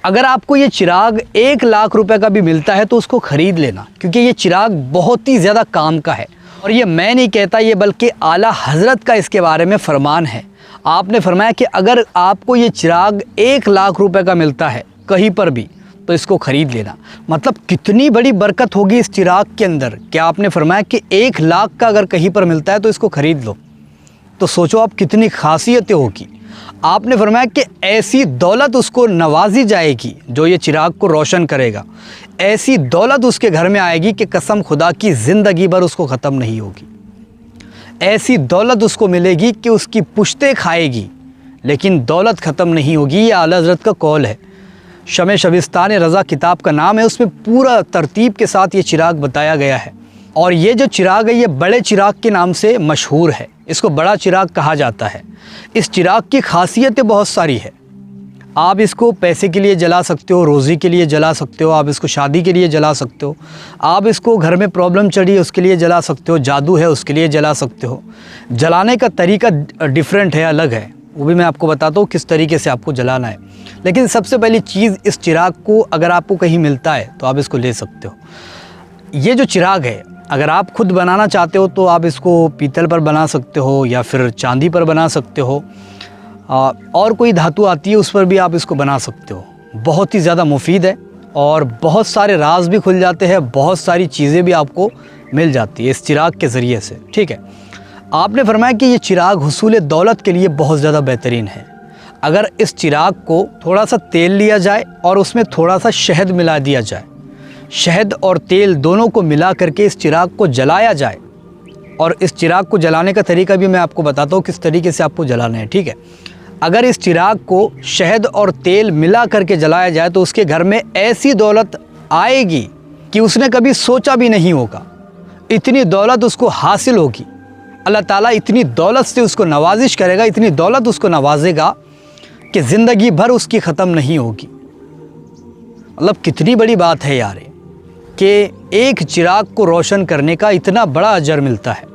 अगर आपको ये चिराग 1 लाख रुपए का भी मिलता है तो उसको ख़रीद लेना, क्योंकि ये चिराग बहुत ही ज़्यादा काम का है। और ये मैं नहीं कहता, ये बल्कि आला हज़रत का इसके बारे में फ़रमान है। आपने फरमाया कि अगर आपको ये चिराग 1 लाख रुपए का मिलता है कहीं पर भी तो इसको ख़रीद लेना। मतलब कितनी बड़ी बरकत होगी इस चिराग के अंदर। क्या आपने फरमाया कि 1 लाख का अगर कहीं पर मिलता है तो इसको ख़रीद लो, तो सोचो आप कितनी खासियतें होगी। आपने फरमाया कि ऐसी दौलत उसको नवाजी जाएगी जो ये चिराग को रोशन करेगा, ऐसी दौलत उसके घर में आएगी कि कसम खुदा की ज़िंदगी भर उसको ख़त्म नहीं होगी। ऐसी दौलत उसको मिलेगी कि उसकी पुश्तें खाएगी लेकिन दौलत ख़त्म नहीं होगी। ये आला हज़रत का कौल है। शमे शबिस्तान रज़ा किताब का नाम है, उसमें पूरा तरतीब के साथ ये चिराग बताया गया है। और ये जो चिराग है ये बड़े चिराग के नाम से मशहूर है, इसको बड़ा चिराग कहा जाता है। इस चिराग की खासियतें बहुत सारी है। आप इसको पैसे के लिए जला सकते हो, रोज़ी के लिए जला सकते हो, आप इसको शादी के लिए जला सकते हो, आप इसको घर में प्रॉब्लम चढ़ी है उसके लिए जला सकते हो, जादू है उसके लिए जला सकते हो। जलाने का तरीका डिफरेंट है, अलग है, वो भी मैं आपको बताता हूँ किस तरीके से आपको जलाना है। लेकिन सबसे पहली चीज़, इस चिराग को अगर आपको कहीं मिलता है तो आप इसको ले सकते हो। ये जो चिराग है अगर आप खुद बनाना चाहते हो तो आप इसको पीतल पर बना सकते हो या फिर चांदी पर बना सकते हो, और कोई धातु आती है उस पर भी आप इसको बना सकते हो। बहुत ही ज़्यादा मुफीद है और बहुत सारे राज भी खुल जाते हैं, बहुत सारी चीज़ें भी आपको मिल जाती है इस चिराग के ज़रिए से। ठीक है, आपने फरमाया कि ये चिराग हुसूल दौलत के लिए बहुत ज़्यादा बेहतरीन है। अगर इस चिराग को थोड़ा सा तेल लिया जाए और उसमें थोड़ा सा शहद मिला दिया जाए, शहद और तेल दोनों को मिला करके इस चिराग को जलाया जाए, और इस चिराग को जलाने का तरीका भी मैं आपको बताता हूँ किस तरीके से आपको जलाना है। ठीक है, अगर इस चिराग को शहद और तेल मिला करके जलाया जाए तो उसके घर में ऐसी दौलत आएगी कि उसने कभी सोचा भी नहीं होगा। इतनी दौलत उसको हासिल होगी, अल्लाह ताला इतनी दौलत से उसको नवाजिश करेगा, इतनी दौलत उसको नवाजेगा कि ज़िंदगी भर उसकी ख़त्म नहीं होगी। मतलब कितनी बड़ी बात है यार कि एक चिराग को रोशन करने का इतना बड़ा अजर मिलता है।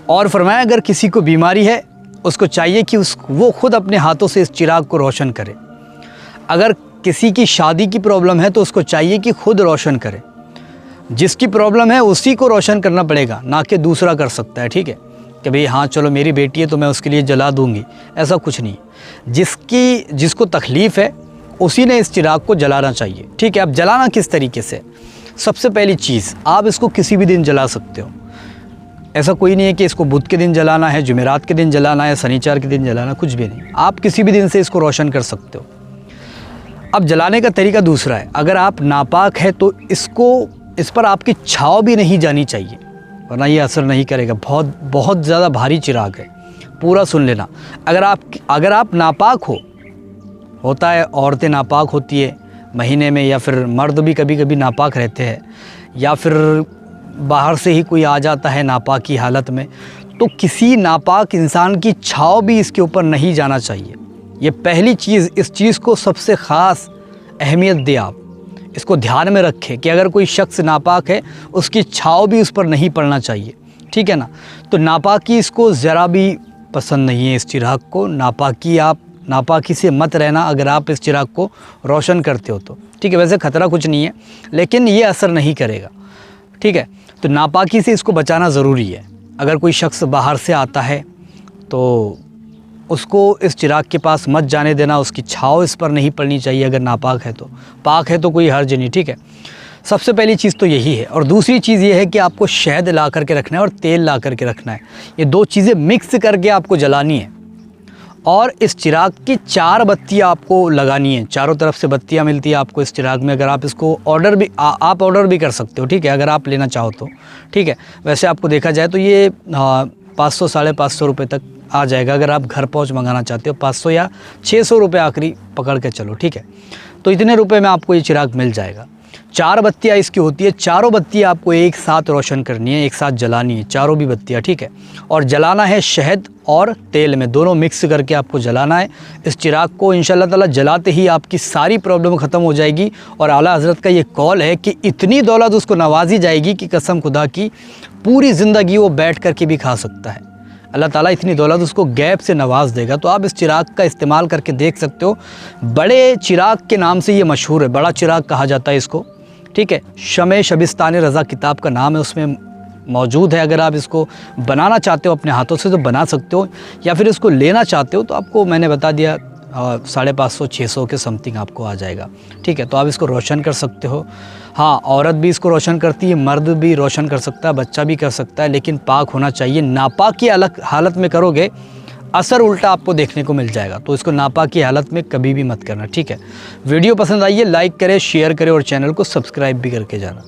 और फरमाया अगर किसी को बीमारी है उसको चाहिए कि वो खुद अपने हाथों से इस चिराग को रोशन करे। अगर किसी की शादी की प्रॉब्लम है तो उसको चाहिए कि खुद रोशन करे। जिसकी प्रॉब्लम है उसी को रोशन करना पड़ेगा, ना कि दूसरा कर सकता है। ठीक है, कि भाई हाँ चलो मेरी बेटी है तो मैं उसके लिए जला दूंगी, ऐसा कुछ नहीं। जिसको तकलीफ़ है उसी ने इस चिराग को जलाना चाहिए। ठीक है, अब जलाना किस तरीके से? सबसे पहली चीज़, आप इसको किसी भी दिन जला सकते हो। ऐसा कोई नहीं है कि इसको बुध के दिन जलाना है, जुमेरात के दिन जलाना है, शनिचर के दिन जलाना, कुछ भी नहीं। आप किसी भी दिन से इसको रोशन कर सकते हो। अब जलाने का तरीका दूसरा है, अगर आप नापाक है तो इस पर आपकी छाव भी नहीं जानी चाहिए, वरना ये असर नहीं करेगा। बहुत ज़्यादा भारी चिराग है, पूरा सुन लेना। अगर आप नापाक होता है, औरतें नापाक होती है महीने में, या फिर मर्द भी कभी कभी नापाक रहते हैं, या फिर बाहर से ही कोई आ जाता है नापाक की हालत में, तो किसी नापाक इंसान की छाव भी इसके ऊपर नहीं जाना चाहिए। ये पहली चीज़, इस चीज़ को सबसे ख़ास अहमियत दे आप, इसको ध्यान में रखें कि अगर कोई शख्स नापाक है उसकी छाव भी उस पर नहीं पड़ना चाहिए। ठीक है ना, तो नापाकी इसको ज़रा भी पसंद नहीं है। इस चिराग को नापाकी से मत रहना अगर आप इस चिराग को रोशन करते हो तो। ठीक है, वैसे ख़तरा कुछ नहीं है लेकिन ये असर नहीं करेगा। ठीक है, तो नापाकी से इसको बचाना ज़रूरी है। अगर कोई शख्स बाहर से आता है तो उसको इस चिराग के पास मत जाने देना, उसकी छाव इस पर नहीं पड़नी चाहिए। अगर नापाक है तो, पाक है तो कोई हर्ज नहीं। ठीक है, सबसे पहली चीज़ तो यही है। और दूसरी चीज़ ये है कि आपको शहद ला करके रखना है और तेल ला करके रखना है। ये दो चीज़ें मिक्स करके आपको जलानी है। और इस चिराग की 4 बत्तियाँ आपको लगानी है, चारों तरफ से बत्तियाँ मिलती है आपको इस चिराग में। अगर आप इसको आप ऑर्डर भी कर सकते हो। ठीक है, अगर आप लेना चाहो तो। ठीक है, वैसे आपको देखा जाए तो ये 500 550 रुपये तक आ जाएगा। अगर आप घर पहुंच मंगाना चाहते हो 500 या 600 रुपये आखिरी पकड़ के चलो। ठीक है, तो इतने रुपए में आपको ये चिराग मिल जाएगा। 4 बत्तियाँ इसकी होती है, चारों बत्तियाँ आपको एक साथ रोशन करनी है, एक साथ जलानी है, चारों भी बत्तियाँ। ठीक है, और जलाना है शहद और तेल में, दोनों मिक्स करके आपको जलाना है इस चिराग को। इंशाअल्लाह ताला जलाते ही आपकी सारी प्रॉब्लम ख़त्म हो जाएगी। और आला हज़रत का ये कौल है कि इतनी दौलत उसको नवाजी जाएगी कि कसम खुदा की पूरी ज़िंदगी वो बैठ कर के भी खा सकता है। अल्लाह ताला इतनी दौलत उसको गैब से नवाज देगा। तो आप इस चिराग का इस्तेमाल करके देख सकते हो। बड़े चिराग के नाम से ये मशहूर है, बड़ा चिराग कहा जाता है इसको, ठीक है। शमे शबिस्तान रज़ा किताब का नाम है, उसमें मौजूद है। अगर आप इसको बनाना चाहते हो अपने हाथों से तो बना सकते हो, या फिर इसको लेना चाहते हो तो आपको मैंने बता दिया 550-600 के समथिंग आपको आ जाएगा, ठीक है। तो आप इसको रोशन कर सकते हो। हाँ, औरत भी इसको रोशन करती है, मर्द भी रोशन कर सकता है, बच्चा भी कर सकता है, लेकिन पाक होना चाहिए। नापाक की अलग हालत में करोगे असर उल्टा आपको देखने को मिल जाएगा। तो इसको नापाक की हालत में कभी भी मत करना, ठीक है। वीडियो पसंद आई है लाइक करें, शेयर करें और चैनल को सब्सक्राइब भी करके जाना।